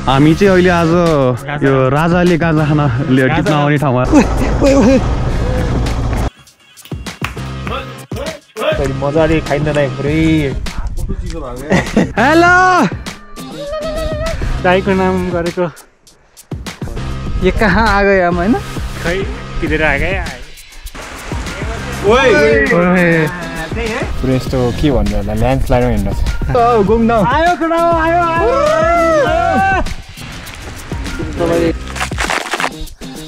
हामी चाहिँ अहिले आज यो राजाले गाजा खाना टिप्न आउने ठाउँमा मजाले खाइँदैन पुरै हेलो दाइको नाम गरेको यो कहाँ आ गयो हम हैन खै किधर आ गए पुरै यस्तो के भन्नु होला ल्यान्डस्लाइडमा हिँड्नु छ आयो कडा आयो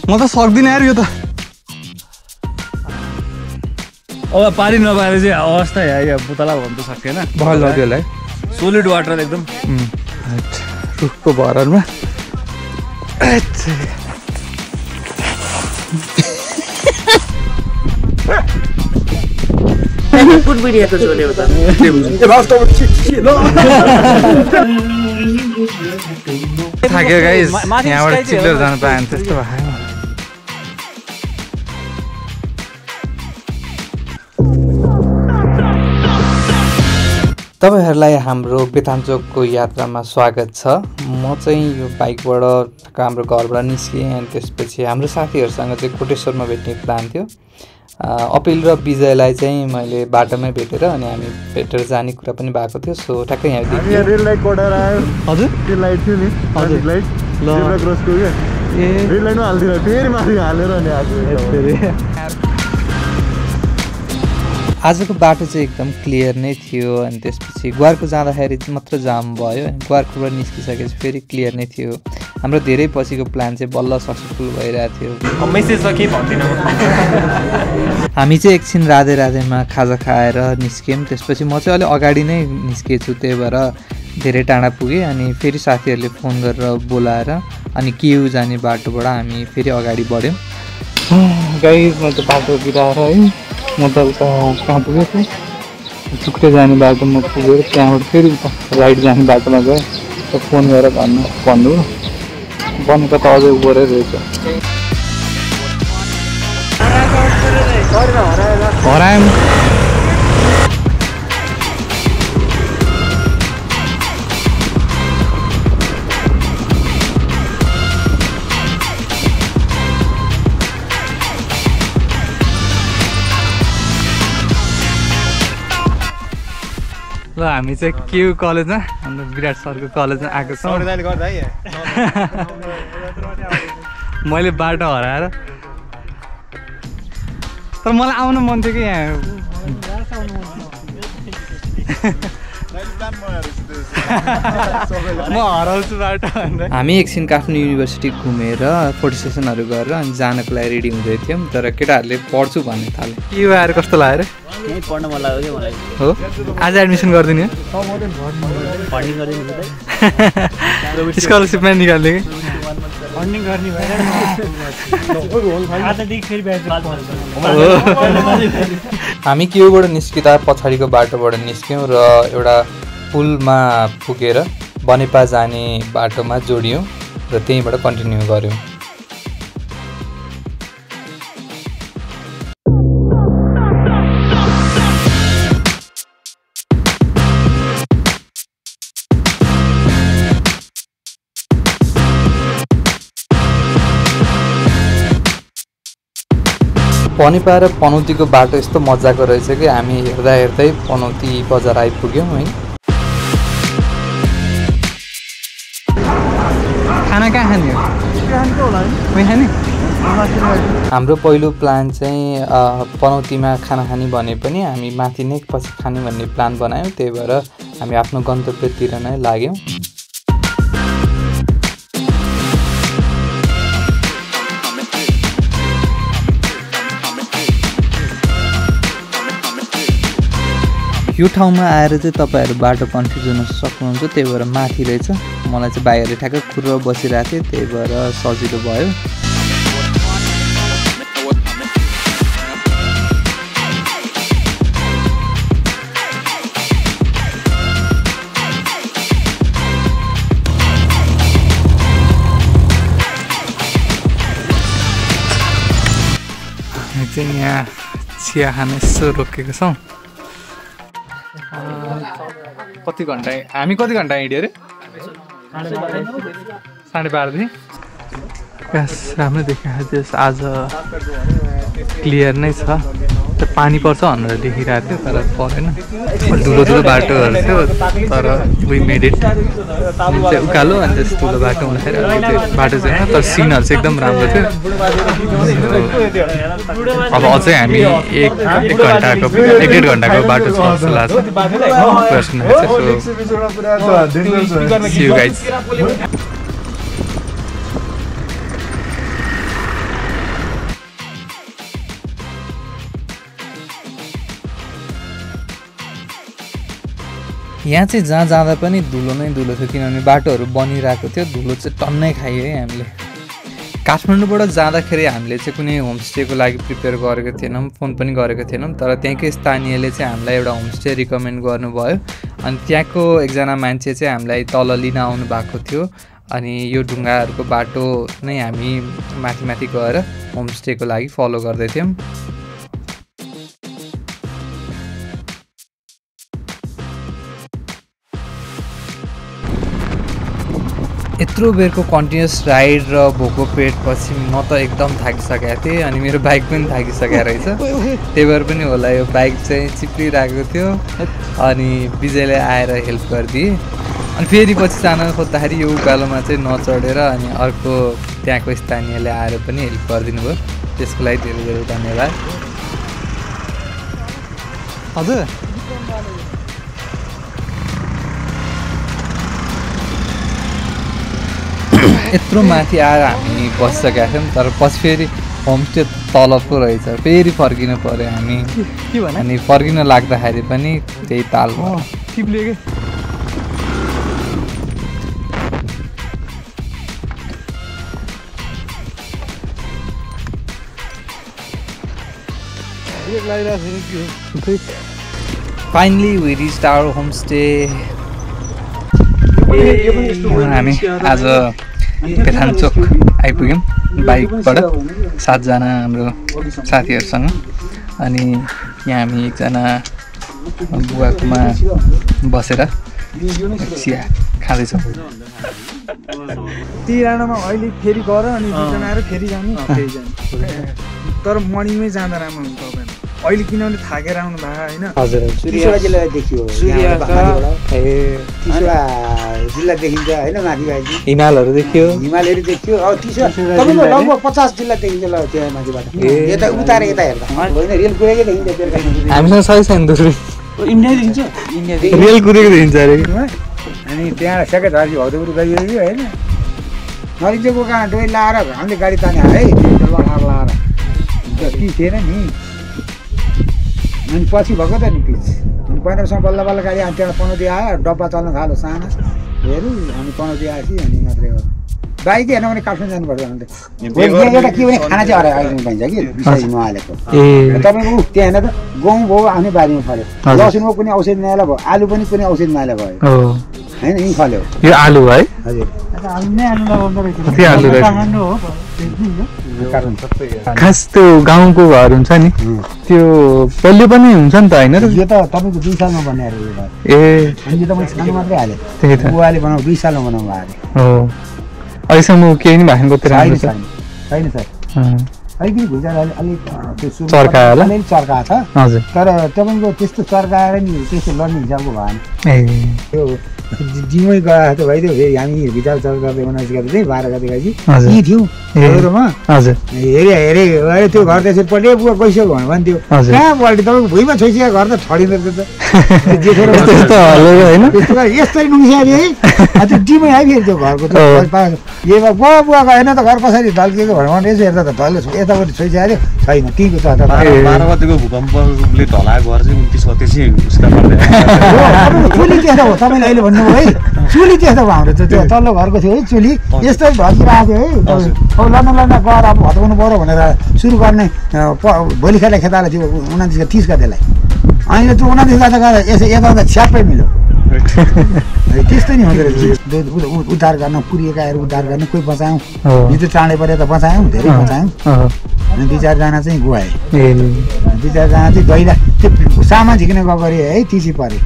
म त सक्दिनँ यार यो त अब पानी नपाएर चाहिँ अवस्था यहाँ बुतला भन्न त सकेन भल लग्यो होला है सोलिड वाटर एकदम रुखको भरमा कुन बिडियाको जोले हो त थाक्यो गाइस यहाँबाट चिल्लेर जानु पाएन त्यस्तो भयो तपाईहरुलाई हाम्रो बेतान्चोकको यात्रामा स्वागत छ। म चाहिँ यो बाइकबाट हाम्रो घरबाट निस्केँ अनि त्यसपछि हाम्रो साथीहरुसँग चाहिँ कोटेश्वरमा भेट्ने प्लान थियो। अपिल र विजयलाई चाहिँ मैले बाटोमै भेटेर अनि हामी भेटेर जाने कुरा पनि भएको थियो। सो ठ्याक्कै यहाँ देखियो रेड लाइट कोडेर आयो हजुर त्यो लाइट थियो नि हजुर लाइट जेब्रा क्रसको के ए रेड लाइटमा हाल्दिन फेरि माथि हालेर अनि आजको बाटो चाहिँ एकदम क्लियर नै थियो अनि त्यसपछि ग्वारको जाँदाखेरि मात्र जाम भयो। ग्वारकोबाट निस्किसकेपछि फेरि क्लियर नै थियो। हाम्रो धेरै पछिको प्लान चाहिँ बल्ल सक्सेसफुल भइरहेको थियो। मेसेज सके भन्दिनँ हामी चाहिँ एकछिन राधे राधेमा खाजा खाएर निस्क्यौँ। त्यसपछि म चाहिँ अलिक अगाडि नै निस्केछु, त्यही भएर धेरै टाढा पुगेँ। अनि फेरि साथीहरूले फोन गरेर बोलाएर अनि केयु जाने बाटोबाट हामी फेरि अगाडि बढ्यौँ। गाइस म त बाटो बिराएर है म त उता कहाँ पुगेँ थिएँ चुक्रे जाने बाटोमा पुगेर त्यहाँबाट फेरि राइट जाने बाटोमा गएँ। फोन गरेर भन्नुभयो बनेको त अझै उबरै रहेछ। हरायौँ ल हामी चाहिँ केयु कलेजमा हाम्रो विराट सरको कलेजमा आएको छौँ। मैले बाटो हराएर तर मलाई आउनु मन थियो कि यहाँ म हराउँछु बाटो भनेर। हामी एकछिन काठमाडौँ युनिभर्सिटी घुमेर फोटो सेसनहरू गरेर अनि जानको लागि रेडी हुँदै थियौँ। तर केटाहरूले पढ्छु भन्ने थाले के आएर कस्तो लाग्यो यही पढ्न मन लाग्यो क्या मलाई हो आज एडमिसन गरिदिने फन्डिङ गरिदिनु स्कलरसिपमा निकाल्ने कि फन्डिङ गर्ने भएर हामी केयुबाट निस्किँदा पछाडिको बाटोबाट निस्क्यौँ र एउटा पुलमा पुगेर बनेपा जाने बाटोमा जोडियौँ र त्यहीँबाट कन्टिन्यू गऱ्यौँ। बनेपा र पनौतीको बाटो यस्तो मजाको रहेछ कि हामी हेर्दा हेर्दै पनौती बजार आइपुग्यौँ है। खाना कहाँ खाने हो खाने हाम्रो पहिलो प्लान चाहिँ पनौतीमा खाना खाने भने पनि हामी माथि नै पछि खाने भन्ने प्लान बनायौँ। त्यही भएर हामी आफ्नो गन्तव्यतिर नै लाग्यौँ। यो ठाउँमा आएर चाहिँ तपाईँहरू बाटो कन्फ्युज हुन सक्नुहुन्छ। त्यही भएर माथि रहेछ। मलाई चाहिँ भाइहरूले ठ्याक्कै खुर्र बसिरहेको थियो, त्यही भएर सजिलो भयो। हामी चाहिँ यहाँ चिया खान यसो रोकेको छौँ। कति घन्टा हामी कति घन्टा हिँड्यो अरे 12:30 आकाश राम्रो देखिरहेको थियो आज क्लियर नै छ त्यो पानी पर्छ भनेर देखिरहेको थियो तर परेन धुलो बाटोहरू थियो तर वी मेड इट चाहिँ उकालो अनि त्यस धुलो बाटो हुँदाखेरि त्यो बाटो चाहिँ तर सिनहरू चाहिँ एकदम राम्रो थियो अब अझै हामी एक घन्टाको 1.5 घन्टाको बाटो छ जस्तो लाग्छ See you guys. यहाँ चाहिँ जहाँ जाँदा पनि धुलो नै धुलो थियो किनभने बाटोहरू बनिरहेको थियो धुलो चाहिँ टन्नै खायो है हामीले काठमाडौँबाट जाँदाखेरि हामीले चाहिँ कुनै होमस्टेको लागि प्रिपेयर गरेको थिएनौँ फोन पनि गरेको थिएनौँ तर त्यहाँकै स्थानीयले चाहिँ हामीलाई एउटा होमस्टे रिकमेन्ड गर्नुभयो अनि त्यहाँको एकजना मान्छे चाहिँ हामीलाई तल लिन आउनु भएको थियो अनि यो ढुङ्गाहरूको बाटो नै हामी माथि गएर होमस्टेको लागि फलो गर्दै थियौँ यत्रो बेरको कन्टिन्युस राइड र भोको पेटपछि म त एकदम थाकिसकेको थिएँ अनि मेरो बाइक पनि थाकिसकेको रहेछ त्यही भएर पनि होला यो बाइक चाहिँ चिप्लिरहेको थियो अनि विजयले आएर हेल्प गरिदिए अनि फेरि पछि जान खोज्दाखेरि यो उकालोमा चाहिँ नचढेर अनि अर्को त्यहाँको स्थानीयले आएर पनि हेल्प गरिदिनु भयो त्यसको लागि धेरै धेरै धन्यवाद हजुर यत्रो माथि आएर हामी बसिसकेका थियौँ तर पछि फेरि होमस्टे तल पो रहेछ फेरि फर्किनु पऱ्यो हामी अनि फर्किन लाग्दाखेरि पनि त्यही ताल finally we reached our homestay हामी आज पेथानचोक आइपुग्यौँ बाइकबाट 7 जना हाम्रो साथीहरूसँग अनि यहाँ हामी एकजना बुवाकोमा बसेर चिया खाँदैछौँ तिरानोमा अहिले फेरि गर अनि दुईजना आएर फेरि जानु तर मर्निङमै जाँदा राम्रो हुन्छ तपाईँ अहिले किनभने थाकेर आउनु भएको होइन हजुर त्रिशुला जिल्ला देखियो त्रिशुला जिल्ला देखिन्छ होइन माथि बाहिर हिमालहरू देखियो हिमालहरू देखियो अब त्रिशुला तपाईँको लगभग 50 जिल्ला देखिन्छ ल त्यहाँ माथिबाट यता उता यता हेर्दा होइन रेल कुदेकै देखिन्छ हामीसँग सही छैन दोस्रो इन्डिया देखिन्छ इन्डिया रेल कुदेको देखिन्छ अरे अनि त्यहाँ सेकेन्ड हार्सी हौदेपुर गइरहेको होइन नरिचेको कहाँ डोइ लाएर हामीले गाडी ताने है लाएर ती थिएन नि अनि पछि भएको त नि पिच अनि 1500 बल्ल बल्ल गाडी अनि त्यहाँ पनौती आयो डब्बा चल्न थाल्यो साना हेरौँ अनि पनौती आएपछि अनि मात्रै हो बाइक हेर्न भने काठमाडौँ जानुपर्छ अन्त एउटा के भने खाना चाहिँ अहिले पाइन्छ कि विशेष नहालेको तपाईँको त्यहाँ हेर्न त गहुँ भयो आफ्नै बारीमा फल्यो लसुनमा पनि औषधि नहाले भयो आलु पनि कुनै औषधि नहाले भयो होइन यहीँ फल्यो यो आलु है हजुर खास त्यो गाउँको घर हुन्छ नि त्यो पहिले पनि हुन्छ नि त होइन यो त तपाईँको 2 सालमा बनाएर यो घर ए अनि यो त मैले सानो मात्रै हालेँ त्यही त बुवाले बनाउनु 2 सालमा बनाउनु भएको हो अहिलेसम्म केही नि भएको छैन सर अलिकति भुइँचा अलिक चर्कायो होला अलिअलि चर्काएको छ हजुर तर तपाईँको त्यस्तो चर्काएर नि त्यस्तो लड्ने हिसाबको भएन त्यो जिम्मै गएको त भइदियो फेरि हामी भित्र चर्काउँदै बनाउँछ चाहिँ 12 गते गएपछि यहीँ थियौँ रोडमा हजुर हेरे त्यो घर त्यसरी पल्टे बुवा गइसक्यो भन्थ्यो कहाँ पल्टे तपाईँको भुइँमा छोइसकेको घर त ठडिँदो यस्तै नुङ्सिहाल्यो है त्यो जिम्मै आयो फेरि त्यो घरको यो बुवा बुवा गएन त घर कसरी ढल्किएको भनेर यसो हेर्दा त ढल्यो यतापट्टि छोइसहाल्यो छैन टिको छ 12 गतेको भूकम्पले ढलाएको घर चाहिँ 29 गते चाहिँ उसका पर्दैन चुली त्यस्तो हो तपाईँले अहिले भन्नुभयो है चुली त्यस्तो भयो हाम्रो त्यो तल्लो घरको थियो है चुली यस्तै ढल्किरहेको थियो है अब लड्न गएर अब हटाउनु पऱ्यो भनेर सुरु गर्ने भोलि खेताला थियो 29 गतेलाई अहिले त्यो 29 गते गएर यसो यता छ्याप्पै मिल्यो त्यस्तै नि हुँदो रहेछ उद्धार गर्न पुरिएकाहरू उद्धार गर्न कोही बचायौँ भित्र टाढे पऱ्यो त बचायौँ धेरै बचायौँ अनि 2-4 जना चाहिँ गुवाए 2-4 जना चाहिँ गइरहेको त्यो सामान झिक्ने गएको अरे है तिसी पऱ्यो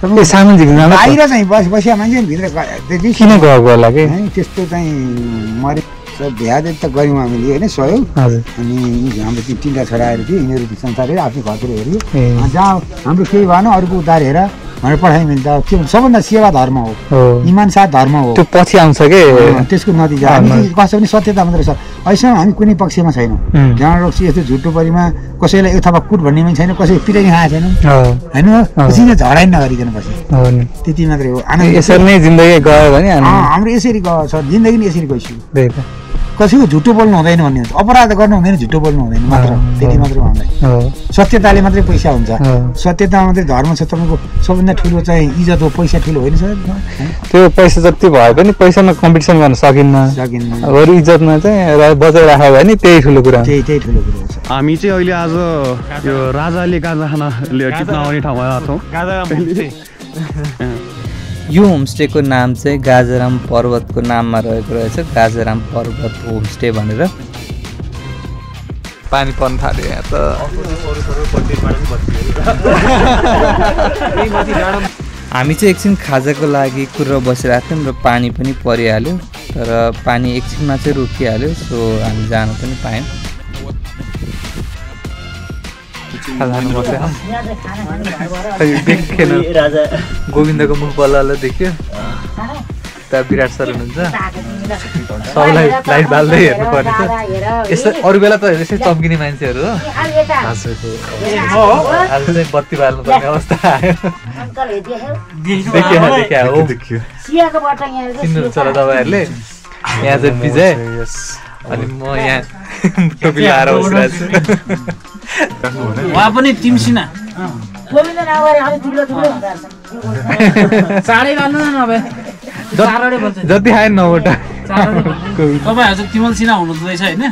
ए सामान झिक्न जाँदा बाहिर चाहिँ बसिया मान्छे भित्र त्यति किन गएको होला कि त्यस्तो चाहिँ मरे बिहा त गऱ्यौँ हामीले होइन सहयोग हजुर अनि हाम्रो तिनवटा छोराहरू थियो यिनीहरू संसारहरू आफ्नो घरतिर हेऱ्यो जहाँ हाम्रो केही भएन अरूको उद्धार हेर भनेर पठायौँ भने त के सबभन्दा सेवा धर्म हो इमान साथ धर्म हो त्यो पछि आउँछ के त्यसको नतिजा हामी कसै पनि सत्यता मात्रै छ अहिलेसम्म हामी कुनै पक्षमा छैनौँ जहाँ रोक्सी यस्तो झुटो परिमा कसैलाई अथवा कुट भन्ने पनि छैन कसै पिटाइ खाएको छैनौँ होइन सिधै झडाइ नगरिकन बस्यो त्यति मात्रै हो यसरी नै जिन्दगी गयो भने हाम्रो यसरी गएको छ जिन्दगी नै यसरी गइसक्यो कसैको झुटो बोल्नु हुँदैन भन्ने हुन्छ अपराध गर्नु हुँदैन झुटो बोल्नु हुँदैन मात्र त्यति मात्र हो हामीलाई सत्यताले मात्रै पैसा हुन्छ सत्यता मात्रै धर्म छ तपाईँको सबभन्दा ठुलो चाहिँ इज्जत हो पैसा ठुलो होइन सर त्यो पैसा जति भए पनि पैसामा कम्पिटिसन गर्न सकिन्न अरू इज्जतमा चाहिँ बचाइ राख्यो भने त्यही ठुलो कुरा त्यही ठुलो कुरा हो हामी चाहिँ अहिले आज यो राजाले गाजा खाना टिप्न आउने ठाउँमा आएको छौँ यो होमस्टेको नाम चाहिँ गाजाराम पर्वतको नाममा रहेको रहेछ गाजाराम पर्वत होमस्टे भनेर पानी पर्न थाल्यो यहाँ त हामी चाहिँ एकछिन खाजाको लागि कुरेर बसिरहेको थियौँ र पानी पनि परिहाल्यो तर पानी एकछिनमा चाहिँ रोकिहाल्यो सो हामी जान पनि पायौँ गोविन्दको मुख बल्ल देखियो त्यहाँ विराट सर हुनुहुन्छ सबलाई लाइट बाल्दै हेर्नु पर्ने छ यस्तो अरू बेला त यसै चम्किने मान्छेहरू हो आज चाहिँ बत्ती बाल्नु पर्ने अवस्था आयो देखियो चिन्नुहुन्छ होला तपाईँहरूले यहाँ चाहिँ विजय अनि म यहाँ टोपी लाएर बसिरहेको छु उहाँ पनि तिमसिना चाँडै बाल्नु न नभए जति खायो नौवटा तपाईँहरू चाहिँ तिमल सिना हुनुहुँदो रहेछ होइन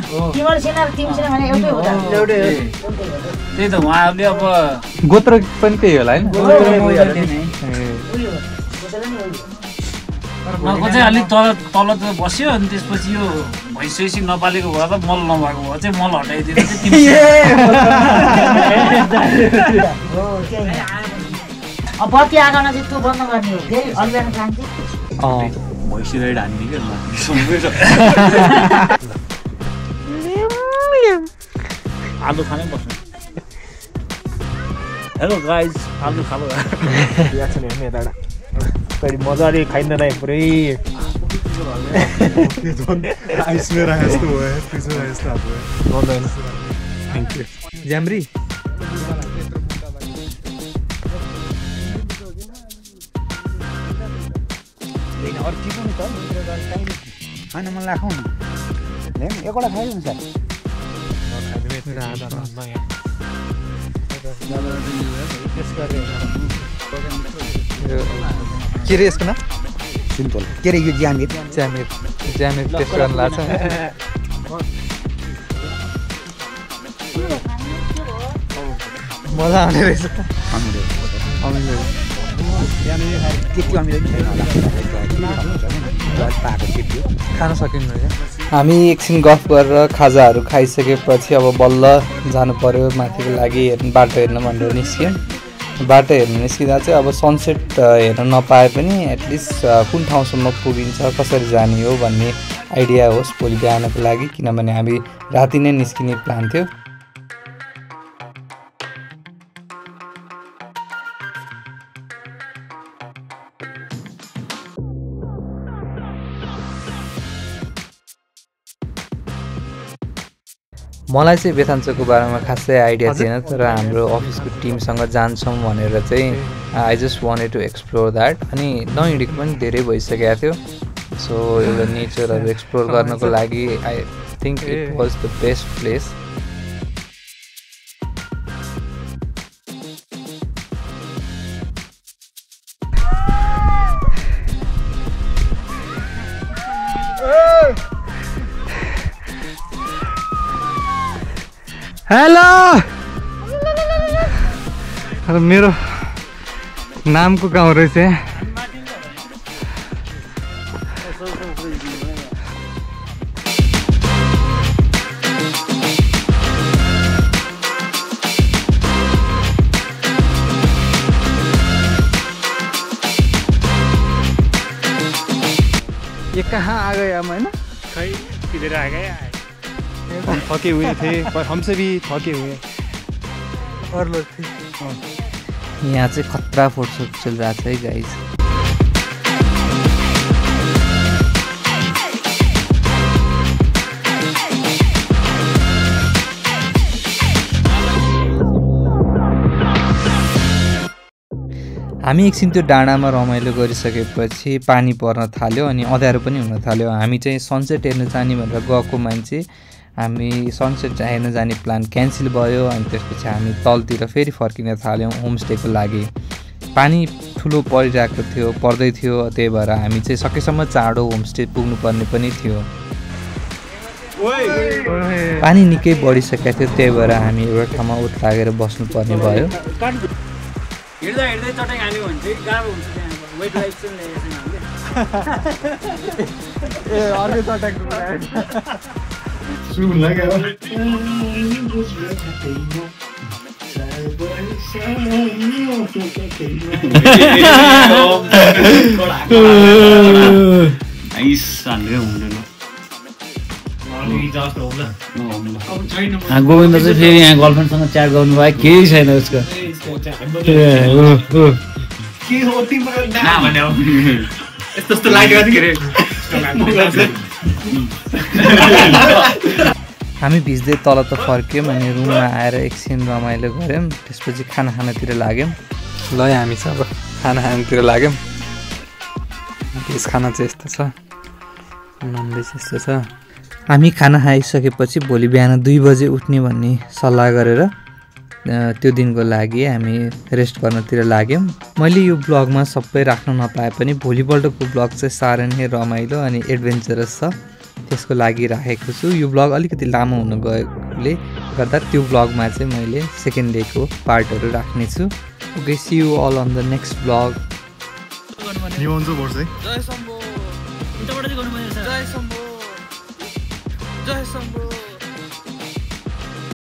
त्यही त उहाँहरूले अब गोत्र पनि त्यही होला होइन उहाँको चाहिँ अलिक तल त बस्यो अनि त्यसपछि यो भैँसी नपालेको भए त मल नभएको भए चाहिँ मल हटाइदिएर बत्ती आगोमा चाहिँ त्यो बन्द गर्ने हो फेरि अलिबिहान खान्छु भैँसीलाई ढान्ने क्या आलु खानै बस्नु हेलो गाइज आलु खानु रियाक्सन हेर्ने यता कहिले मजाले खाइँदैन पुरै ज्याम्री होइन मन राखौँ न एकवटा खाइदिनु सर के अरे यसको नाम सिम्पल के अरे यो ज्यामिर टेस्ट गर्न लाग्छ मजा आउने रहेछ खान सकिन्न हामी एकछिन गफ गरेर खाजाहरू खाइसकेपछि अब बल्ल जानु पर्यो माथिको लागि बाटो हेर्न भनेर निस्क्यौँ बाटो हेर्न निस्किँदा चाहिँ अब सनसेट हेर्न नपाए पनि एटलिस्ट कुन ठाउँसम्म पुगिन्छ कसरी जाने हो भन्ने आइडिया होस् भोलि बिहानको लागि किनभने हामी राति नै निस्किने प्लान थियो मलाई चाहिँ बेथान्चोको बारेमा खासै आइडिया थिएन तर हाम्रो अफिसको टिमसँग जान्छौँ भनेर चाहिँ I just wanted to explore that अनि नहिँडेको पनि धेरै भइसकेको थियो सो एउटा नेचरहरू एक्सप्लोर गर्नको लागि I think it was the best place hello मेरो नामको गाउँ रहेछ ये कहाँ आ गए हम होइन खै किधर आ गए थके हुए थे पर हमसे भी थके हुए और लोग थे यहाँ चाहिँ खतरा फोटोसुट चलिरहेको छ है गाइज हामी एकछिन त्यो डाँडामा रमाइलो गरिसकेपछि पानी पर्न थाल्यो अनि अँध्यारो पनि हुन थाल्यो हामी चाहिँ सनसेट हेर्न जाने भनेर गएको मान्छे हामी सनसेट हेर्न जाने प्लान क्यान्सल भयो अनि त्यसपछि हामी तलतिर फेरि फर्किन थाल्यौँ होमस्टेको लागि पानी ठुलो परिरहेको थियो पर्दै थियो त्यही भएर हामी चाहिँ सकेसम्म चाँडो होमस्टे पुग्नुपर्ने पनि थियो पानी निकै बढिसकेको थियो त्यही भएर हामी एउटा ठाउँमा ओत लागेर बस्नुपर्ने भयो हिँड्दा हिँड्दै चट्याङ हाल्यो भने चाहिँ गाह्रो हुन्छ त्यहाँ वेट लाइफ चाहिँ ल्याएको छैन हामीले ए अर्को चट्याङ गोविन्द चाहिँ फेरि यहाँ गर्लफ्रेन्डसँग च्याट गर्नु भयो केही छैन उसको हामी भिज्दै तल त फर्क्यौँ अनि रुममा आएर एकछिन रमाइलो गऱ्यौँ त्यसपछि खाना खानातिर लाग्यौँ ल हामी चाहिँ अब खाना खानातिर लाग्यौँ भेज खाना चाहिँ यस्तो छ ननभेज यस्तो छ हामी खाना खाइसकेपछि भोलि बिहान 2 बजे उठ्ने भन्ने सल्लाह गरेर त्यो दिनको लागि हामी रेस्ट गर्नतिर लाग्यौँ मैले यो ब्लगमा सबै राख्न नपाए पनि भोलिपल्टको ब्लग चाहिँ साह्रै नै रमाइलो अनि एडभेन्चरस छ त्यसको लागि राखेको छु यो ब्लग अलिकति लामो हुन गएकोले गर्दा त्यो ब्लगमा चाहिँ मैले सेकेन्ड डेको पार्टहरू राख्नेछु okay see you all on the next blog जय शम्भो